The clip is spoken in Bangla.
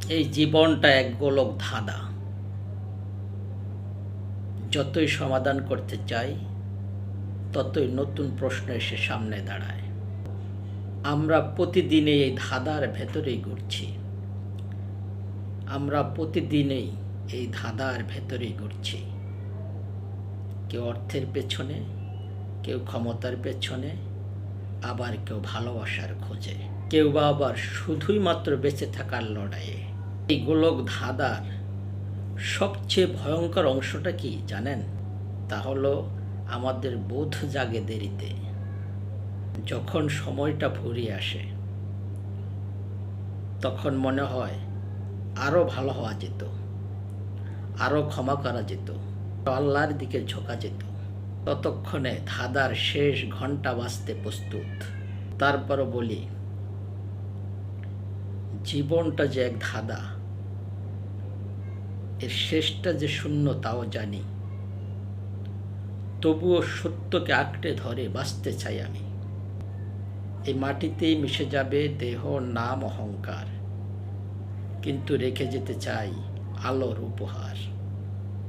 এই জীবনটা এক গোলক ধাঁধা। যতই সমাধান করতে চাই ততই নতুন প্রশ্ন এসে সামনে দাঁড়ায়। আমরা প্রতিদিনই এই ধাঁধার ভেতরেই ঘুরছি। কেউ অর্থের পেছনে, কেউ ক্ষমতার পেছনে, আবার কেউ ভালোবাসার খোঁজে, কেউ বা আবার শুধুই মাত্র বেঁচে থাকার লড়াইয়ে। এই গোলক ধাঁধার সবচেয়ে ভয়ঙ্কর অংশটা কি জানেন? তা হলো আমাদের বোধ জাগে দেরিতে। যখন সময়টা ফুরিয়ে আসে তখন মনে হয় আরও ভালো হওয়া যেত, আরও ক্ষমা করা যেত, আল্লাহর দিকে ঝোঁকা যেত। ততক্ষণে ধাঁধার শেষ ঘন্টা বাজতে প্রস্তুত। তারপরও বলি, জীবনটা যে এক ধাঁধা, এর শেষটা যে শূন্য তাও জানি। তবুও সত্যকে আঁকড়ে ধরে বাঁচতে চাই আমি। এই মাটিতেই মিশে যাবে দেহ, নাম, অহংকার, কিন্তু রেখে যেতে চাই আলোর উপহার।